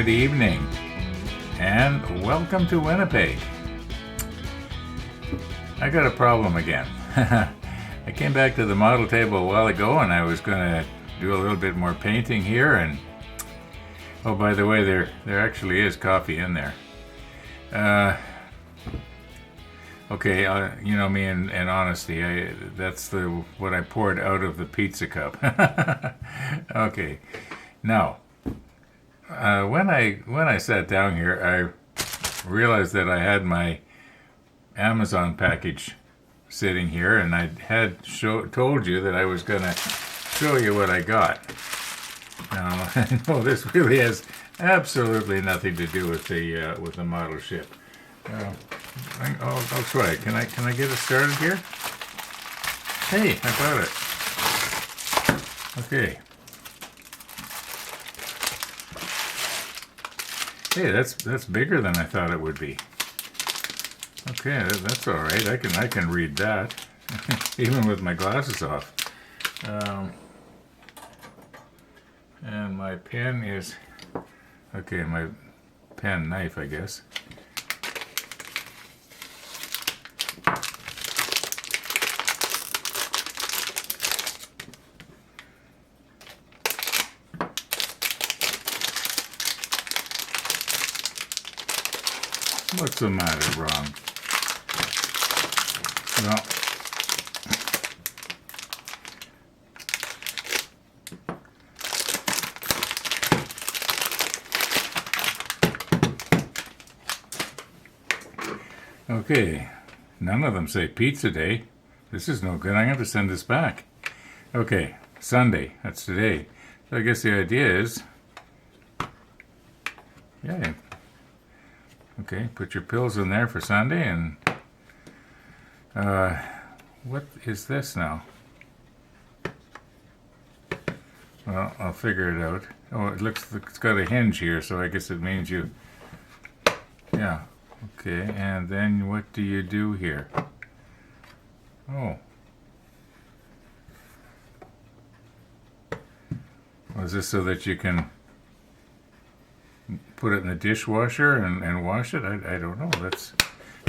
good evening, and welcome to Winnipeg. I got a problem again. I came back to the model table a while ago and I was going to do a little bit more painting here, and oh, by the way, there actually is coffee in there. Okay, you know me in honesty, that's what I poured out of the pizza cup. Okay, now, when I sat down here, I realized that I had my Amazon package sitting here, and I had told you that I was going to show you what I got. Now, I know this really has absolutely nothing to do with the model ship. I'll try. Can I get it started here? Hey, I got it. Okay. Hey, that's bigger than I thought it would be. Okay, that's all right. I can read that, even with my glasses off. And my pen is okay. My pen knife, I guess. What's the matter, Ron? Well, okay, none of them say pizza day. This is no good. I'm going to send this back. Okay, Sunday, that's today. So I guess the idea is, yeah. Okay, put your pills in there for Sunday, and what is this now? Well, I'll figure it out. Oh, it's got a hinge here, so I guess it means you, yeah, okay, and then what do you do here? Oh. Well, is this so that you can put it in the dishwasher and wash it? I don't know. That's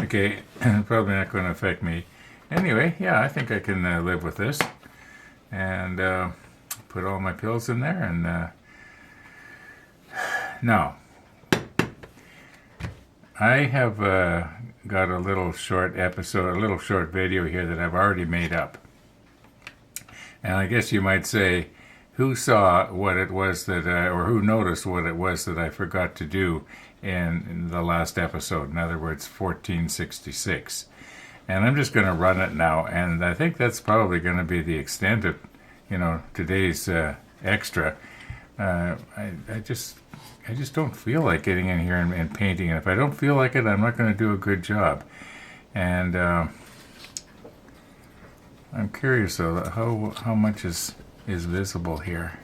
okay. Probably not going to affect me. Anyway, yeah, I think I can live with this. And put all my pills in there. And now, I have got a little short episode, a little short video here that I've already made up. And I guess you might say, who saw what it was that, or who noticed what it was that I forgot to do in the last episode? In other words, 1466. And I'm just going to run it now, and I think that's probably going to be the extent of, today's extra. I just don't feel like getting in here and painting. And if I don't feel like it, I'm not going to do a good job. And I'm curious though, how much is visible here.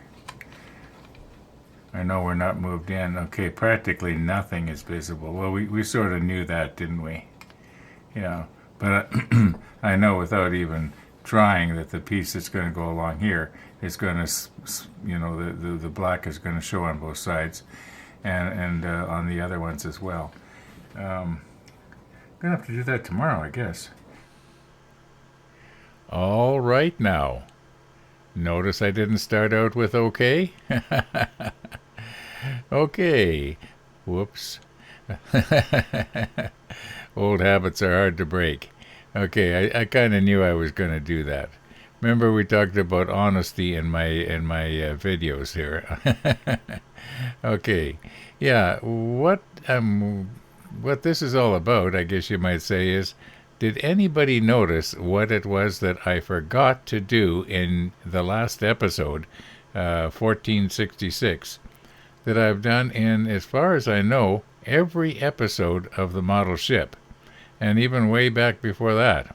I know we're not moved in. Okay, practically nothing is visible. Well, we sort of knew that, didn't we? Yeah, but I know without even trying that the piece that's going to go along here is going to, the black is going to show on both sides, and on the other ones as well. I'm going to have to do that tomorrow, I guess. All right now. Notice I didn't start out with okay? Okay. Whoops. Old habits are hard to break. Okay, I kind of knew I was going to do that. Remember we talked about honesty in my videos here. Okay. Yeah, what this is all about, I guess you might say, is, did anybody notice what it was that I forgot to do in the last episode, 1466, that I've done in, as far as I know, every episode of the model ship, and even way back before that?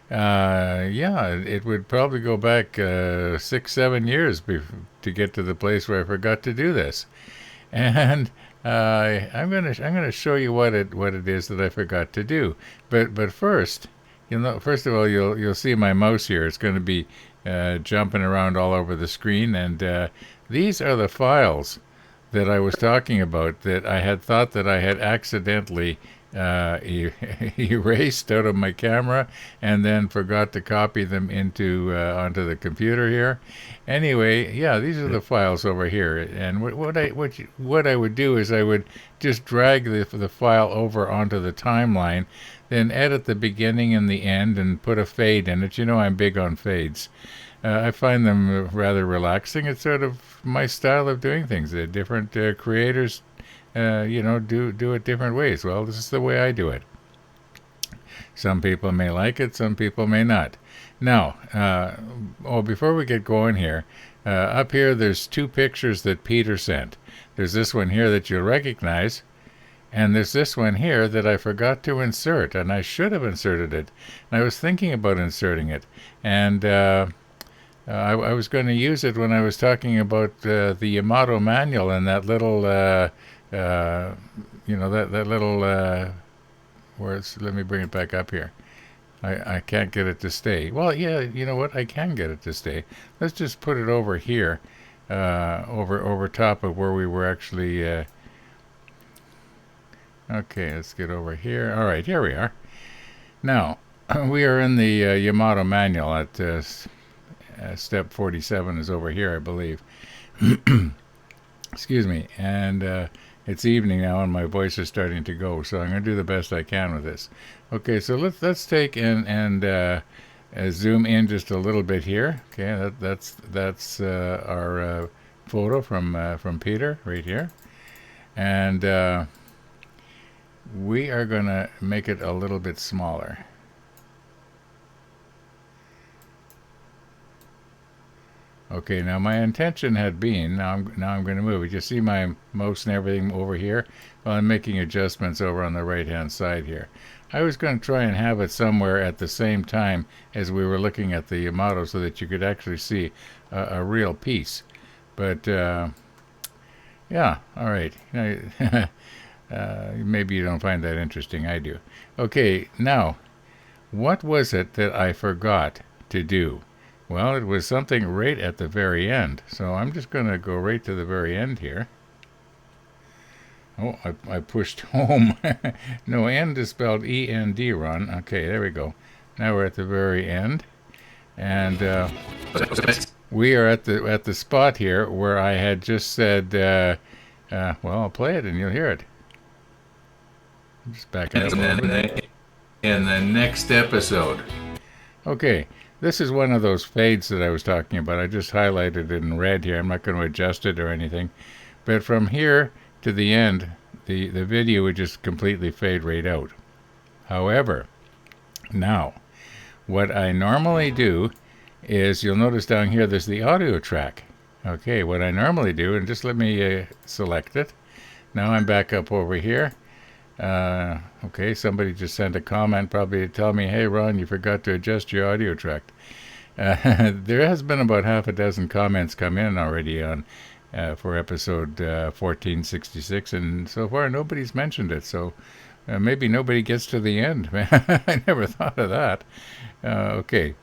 Yeah, it would probably go back 6-7 years to get to the place where I forgot to do this, and I'm gonna show you what it is that I forgot to do. But first, first of all, you'll see my mouse here. It's going to be jumping around all over the screen, and these are the files that I was talking about that I had thought that I had accidentally erased out of my camera and then forgot to copy them into onto the computer here. Anyway, yeah, these are the files over here. And what I would do is I would just drag the file over onto the timeline, then edit the beginning and the end and put a fade in it. You know I'm big on fades. I find them rather relaxing. It's sort of my style of doing things. Different creators do it different ways. Well, this is the way I do it. Some people may like it, some people may not. Now, before we get going here, up here there's two pictures that Peter sent. There's this one here that you'll recognize, and there's this one here that I forgot to insert, and I should have inserted it. And I was thinking about inserting it, and I was going to use it when I was talking about the Yamato manual and that little that little let me bring it back up here. I can't get it to stay. Well, yeah, you know what? I can get it to stay. Let's just put it over here, over top of where we were actually. Okay, let's get over here. All right, here we are. Now, we are in the Yamato manual at step 47 is over here, I believe. Excuse me. And it's evening now, and my voice is starting to go, so I'm going to do the best I can with this. Okay, so let's take and zoom in just a little bit here. Okay, that's our photo from Peter right here, and we are going to make it a little bit smaller. Okay, now my intention had been, now I'm going to move it. You see my mouse and everything over here? Well, I'm making adjustments over on the right-hand side here. I was going to try and have it somewhere at the same time as we were looking at the Yamato so that you could actually see a real piece. But, yeah, all right. Maybe you don't find that interesting. I do. Okay, now, what was it that I forgot to do? Well, it was something right at the very end. So I'm just going to go right to the very end here. Oh, I pushed home. No, end is spelled E-N-D, Ron. Okay, there we go. Now we're at the very end. And we are at the spot here where I had just said, well, I'll play it and you'll hear it. Just back up a little bit. In the next episode. Okay. This is one of those fades that I was talking about. I just highlighted it in red here. I'm not going to adjust it or anything. But from here to the end, the video would just completely fade right out. However, now, what I normally do is, you'll notice down here there's the audio track. Okay, what I normally do, and just let me select it. Now I'm back up over here. Okay, somebody just sent a comment probably to tell me, hey Ron, you forgot to adjust your audio track. There has been about half a dozen comments come in already on for episode 1466, and so far nobody's mentioned it, so maybe nobody gets to the end. I never thought of that. Okay,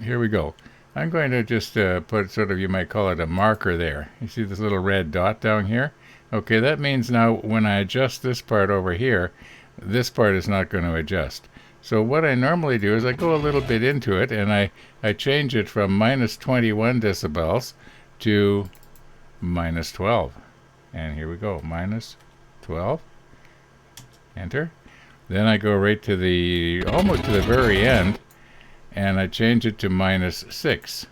here we go. I'm going to just put sort of, you might call it a marker there. You see this little red dot down here? Okay, that means now when I adjust this part over here, this part is not going to adjust. So what I normally do is I go a little bit into it and I change it from minus 21 decibels to minus 12. And here we go, minus 12. Enter. Then I go right to almost to the very end, and I change it to minus 6.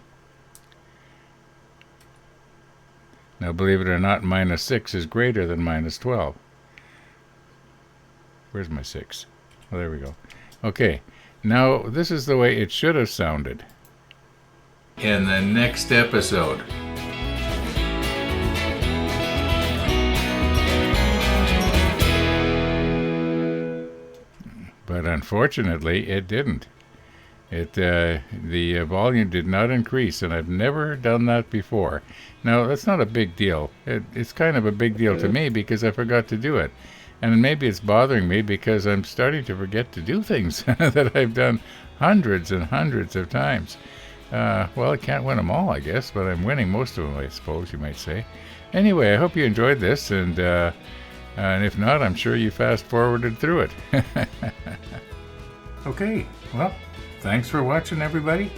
Now, believe it or not, minus 6 is greater than minus 12. Where's my 6? Oh, there we go. Okay, now this is the way it should have sounded in the next episode. But unfortunately, it didn't. The volume did not increase, and I've never done that before. Now, that's not a big deal. It's kind of a big deal to me because I forgot to do it. And maybe it's bothering me because I'm starting to forget to do things that I've done hundreds and hundreds of times. Well, I can't win them all, I guess, but I'm winning most of them, I suppose you might say. Anyway, I hope you enjoyed this, and if not, I'm sure you fast-forwarded through it. Okay, well, thanks for watching, everybody,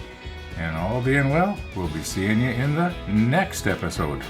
and all being well, we'll be seeing you in the next episode.